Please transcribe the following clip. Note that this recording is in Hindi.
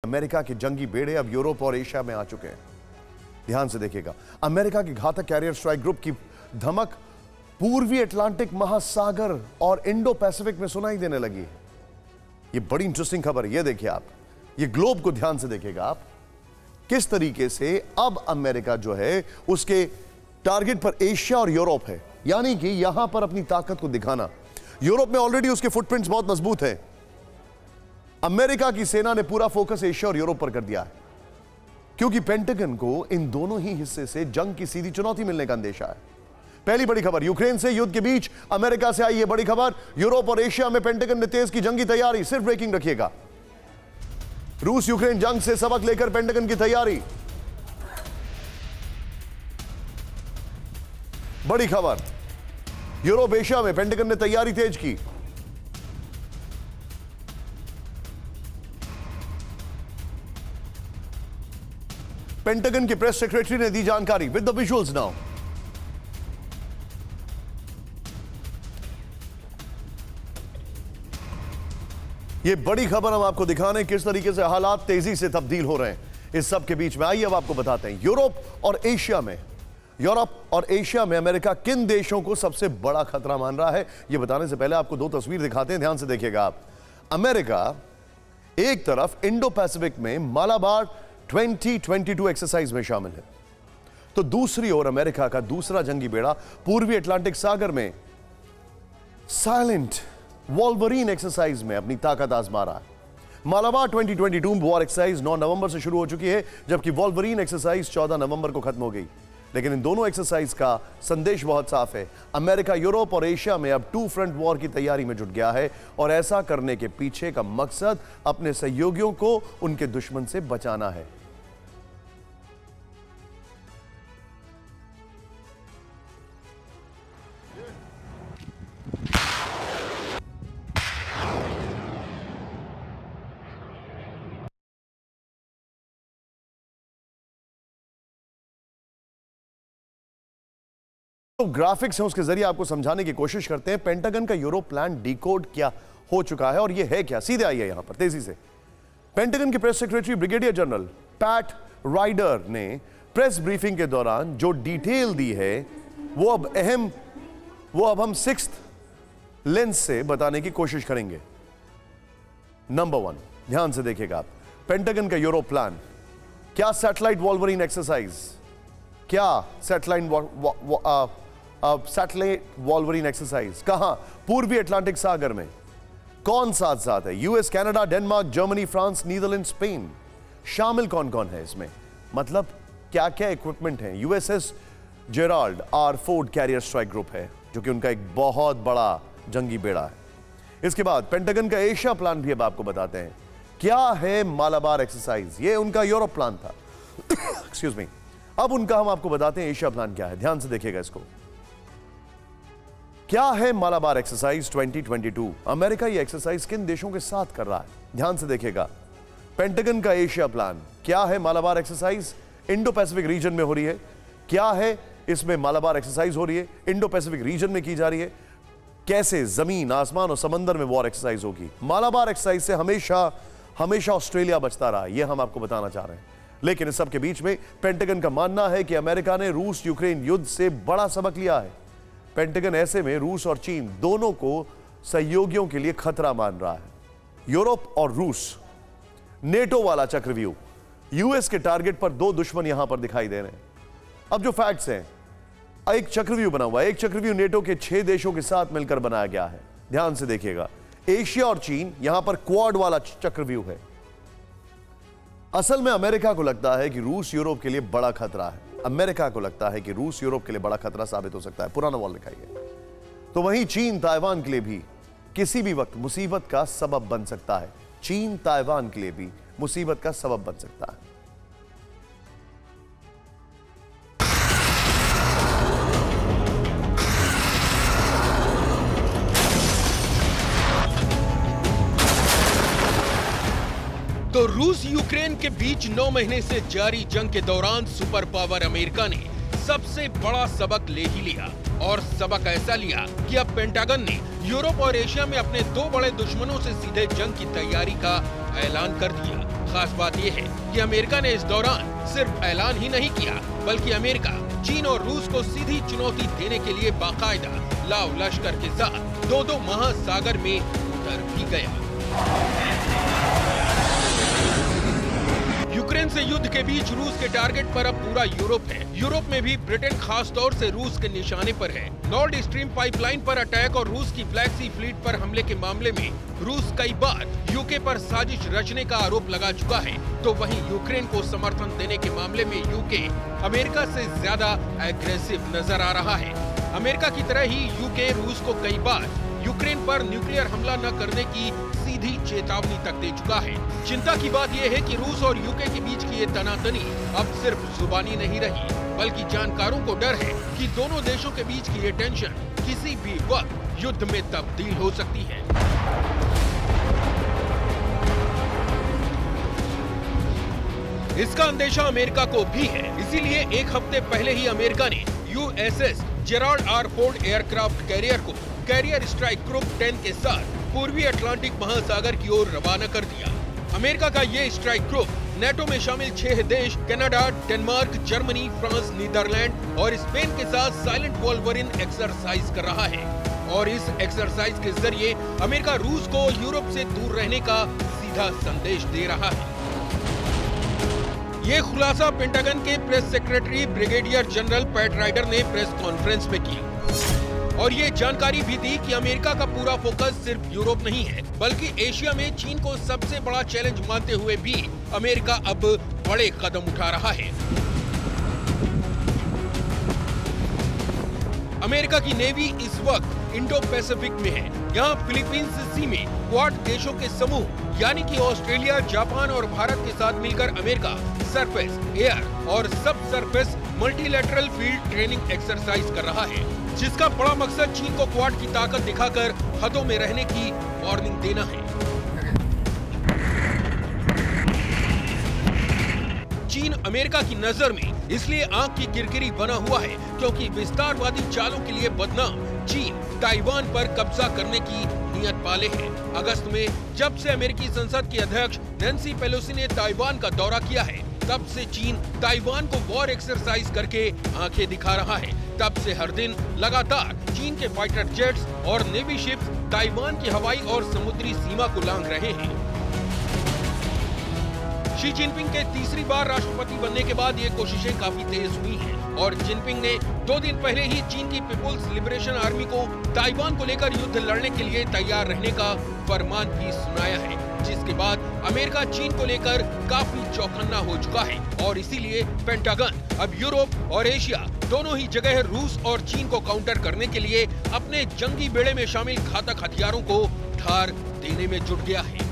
अमेरिका के जंगी बेड़े अब यूरोप और एशिया में आ चुके हैं। ध्यान से देखिएगा, अमेरिका की घातक कैरियर स्ट्राइक ग्रुप की धमक पूर्वी अटलांटिक महासागर और इंडो पैसिफिक में सुनाई देने लगी। ये बड़ी इंटरेस्टिंग खबर है। ये देखिए आप, ये ग्लोब को ध्यान से देखिएगा आप, किस तरीके से अब अमेरिका जो है उसके टारगेट पर एशिया और यूरोप है, यानी कि यहां पर अपनी ताकत को दिखाना। यूरोप में ऑलरेडी उसके फुटप्रिंट्स बहुत मजबूत है। अमेरिका की सेना ने पूरा फोकस एशिया और यूरोप पर कर दिया है, क्योंकि पेंटागन को इन दोनों ही हिस्से से जंग की सीधी चुनौती मिलने का अंदेशा है। पहली बड़ी खबर, यूक्रेन से युद्ध के बीच अमेरिका से आई यह बड़ी खबर, यूरोप और एशिया में पेंटागन ने तेज की जंगी तैयारी। सिर्फ ब्रेकिंग रखिएगा। रूस यूक्रेन जंग से सबक लेकर पेंटागन की तैयारी। बड़ी खबर, यूरोप एशिया में पेंटागन ने तैयारी तेज की। पेंटागन के प्रेस सेक्रेटरी ने दी जानकारी विद द विजुअल्स नाउ। ये बड़ी खबर हम आपको दिखा रहे हैं किस तरीके से हालात तेजी से तब्दील हो रहे हैं इस सब के बीच में। आइए अब आपको बताते हैं यूरोप और एशिया में अमेरिका किन देशों को सबसे बड़ा खतरा मान रहा है। ये बताने से पहले आपको दो तस्वीर दिखाते हैं, ध्यान से देखिएगा आप। अमेरिका एक तरफ इंडो पैसिफिक में मालाबार 2022 एक्सरसाइज में शामिल है, तो दूसरी ओर अमेरिका का दूसरा जंगी बेड़ा पूर्वी अटलांटिक सागर में साइलेंट वॉल्वरीन एक्सरसाइज में अपनी ताकत आजमा रहा है। मालाबार 2022 वॉर एक्सरसाइज 9 नवंबर से शुरू हो चुकी है, जबकि वॉल्वरीन एक्सरसाइज 14 नवंबर को खत्म हो गई। लेकिन इन दोनों एक्सरसाइज का संदेश बहुत साफ है। अमेरिका यूरोप और एशिया में अब 2 फ्रंट वॉर की तैयारी में जुट गया है, और ऐसा करने के पीछे का मकसद अपने सहयोगियों को उनके दुश्मन से बचाना है। तो ग्राफिक्स हैं, उसके जरिए आपको समझाने की कोशिश करते हैं पेंटागन का यूरोप प्लान डिकोड क्या हो चुका है और ये है क्या। सीधे आइए यहां पर तेजी से। पेंटागन के press secretary brigadier general Pat Ryder ने प्रेस ब्रीफिंग के दौरान जो डिटेल दी है वो अब हम 6th लेंस से बताने की कोशिश करेंगे। नंबर 1, ध्यान से देखिएगा आप, पेंटागन का यूरोप प्लान। क्या सैटेलाइट वॉल्वरीन एक्सरसाइज, क्या सैटेलाइट वॉल्वरीन एक्सरसाइज कहां? पूर्वी अटलांटिक सागर में। कौन साथ साथ है? US, Canada, Denmark, Germany, France, Netherland, Spain. शामिल कौन कौन है इसमें, मतलब क्या क्या इक्विपमेंट है? USS Gerald R Ford carrier strike group है, जो कि उनका एक बहुत बड़ा जंगी बेड़ा है। इसके बाद पेंटागन का एशिया प्लान भी अब आपको बताते हैं। क्या है मालाबार एक्सरसाइज, ये उनका यूरोप प्लान था। Excuse me. अब उनका हम आपको बताते हैं एशिया प्लान क्या है। ध्यान से देखिएगा इसको। क्या है मालाबार एक्सरसाइज 2022? अमेरिका ये एक्सरसाइज किन देशों के साथ कर रहा है? ध्यान से देखिएगा। पेंटागन का एशिया प्लान क्या है? Malabar exercise Indo Pacific region में हो रही है। क्या है इसमें? मालाबार एक्सरसाइज हो रही है, इंडो पैसिफिक रीजन में की जा रही है। कैसे? जमीन, आसमान और समंदर में वॉर एक्सरसाइज होगी। मालाबार एक्सरसाइज से हमेशा ऑस्ट्रेलिया बचता रहा, यह हम आपको बताना चाह रहे हैं। लेकिन इस सब के बीच में पेंटागन का मानना है कि अमेरिका ने रूस यूक्रेन युद्ध से बड़ा सबक लिया है। पेंटागन ऐसे में रूस और चीन दोनों को सहयोगियों के लिए खतरा मान रहा है। यूरोप और रूस, नेटो वाला चक्रव्यूह, यूएस के टारगेट पर 2 दुश्मन यहां पर दिखाई दे रहे हैं। अब जो फैक्ट्स हैं, एक चक्रव्यूह बना हुआ है, एक चक्रव्यूह नेटो के 6 देशों के साथ मिलकर बनाया गया है। ध्यान से देखिएगा, एशिया और चीन, यहां पर क्वाड वाला चक्रव्यूह है। असल में अमेरिका को लगता है कि रूस यूरोप के लिए बड़ा खतरा है। अमेरिका को लगता है कि रूस यूरोप के लिए बड़ा खतरा साबित हो सकता है। पुराना वॉल लिखाइए। तो वहीं चीन ताइवान के लिए भी किसी भी वक्त मुसीबत का सबब बन सकता है। चीन ताइवान के लिए भी मुसीबत का सबब बन सकता है। तो रूस यूक्रेन के बीच 9 महीने से जारी जंग के दौरान सुपर पावर अमेरिका ने सबसे बड़ा सबक ले ही लिया, और सबक ऐसा लिया कि अब पेंटागन ने यूरोप और एशिया में अपने 2 बड़े दुश्मनों से सीधे जंग की तैयारी का ऐलान कर दिया। खास बात यह है कि अमेरिका ने इस दौरान सिर्फ ऐलान ही नहीं किया, बल्कि अमेरिका चीन और रूस को सीधी चुनौती देने के लिए बाकायदा लाव लश्कर के साथ दो महासागर में उतर भी गया। यूक्रेन से युद्ध के बीच रूस के टारगेट पर अब पूरा यूरोप है। यूरोप में भी ब्रिटेन खास तौर से रूस के निशाने पर है। नॉर्ड स्ट्रीम पाइपलाइन पर अटैक और रूस की ब्लैक सी फ्लीट पर हमले के मामले में रूस कई बार यूके पर साजिश रचने का आरोप लगा चुका है, तो वहीं यूक्रेन को समर्थन देने के मामले में यूके अमेरिका से ज्यादा एग्रेसिव नजर आ रहा है। अमेरिका की तरह ही यूके रूस को कई बार यूक्रेन पर न्यूक्लियर हमला न करने की सीधी चेतावनी तक दे चुका है। चिंता की बात यह है कि रूस और यूके के बीच की ये तनातनी अब सिर्फ जुबानी नहीं रही, बल्कि जानकारों को डर है कि दोनों देशों के बीच की ये टेंशन किसी भी वक्त युद्ध में तब्दील हो सकती है। इसका अंदेशा अमेरिका को भी है, इसीलिए एक हफ्ते पहले ही अमेरिका ने USS Gerald R Ford aircraft carrier को कैरियर स्ट्राइक ग्रुप 10 के साथ पूर्वी अटलांटिक महासागर की ओर रवाना कर दिया। अमेरिका का ये स्ट्राइक ग्रुप नेटो में शामिल 6 देश Canada, Denmark, Germany, France, Netherland और स्पेन के साथ साइलेंट वॉल्वरिन एक्सरसाइज कर रहा है। और इस एक्सरसाइज के जरिए अमेरिका रूस को यूरोप से दूर रहने का सीधा संदेश दे रहा है। ये खुलासा पेंटागन के press secretary brigadier general Pat Ryder ने प्रेस कॉन्फ्रेंस में की और ये जानकारी भी दी कि अमेरिका का पूरा फोकस सिर्फ यूरोप नहीं है, बल्कि एशिया में चीन को सबसे बड़ा चैलेंज मानते हुए भी अमेरिका अब बड़े कदम उठा रहा है। अमेरिका की नेवी इस वक्त इंडो पैसिफिक में है। यहाँ फिलीपींस सी में क्वाड देशों के समूह यानी कि ऑस्ट्रेलिया, जापान और भारत के साथ मिलकर अमेरिका सरफेस, एयर और सब surface multilateral field training exercise कर रहा है, जिसका बड़ा मकसद चीन को क्वाड की ताकत दिखाकर हदों में रहने की वार्निंग देना है। चीन अमेरिका की नजर में इसलिए आंख की किरकिरी बना हुआ है क्योंकि विस्तारवादी चालों के लिए बदनाम चीन ताइवान पर कब्जा करने की नियत पाले है। अगस्त में जब से अमेरिकी संसद की अध्यक्ष नैन्सी पेलोसी ने ताइवान का दौरा किया है, तब से चीन ताइवान को वॉर एक्सरसाइज करके आंखें दिखा रहा है। तब से हर दिन लगातार चीन के फाइटर जेट्स और नेवी शिप्स ताइवान की हवाई और समुद्री सीमा को लांघ रहे हैं। शी जिनपिंग के तीसरी बार राष्ट्रपति बनने के बाद ये कोशिशें काफी तेज हुई हैं और जिनपिंग ने 2 दिन पहले ही चीन की पीपुल्स लिबरेशन आर्मी को ताइवान को लेकर युद्ध लड़ने के लिए तैयार रहने का फरमान भी सुनाया है, जिसके बाद अमेरिका चीन को लेकर काफी चौकन्ना हो चुका है और इसीलिए पेंटागन अब यूरोप और एशिया दोनों ही जगह रूस और चीन को काउंटर करने के लिए अपने जंगी बेड़े में शामिल घातक हथियारों को धार देने में जुट गया है।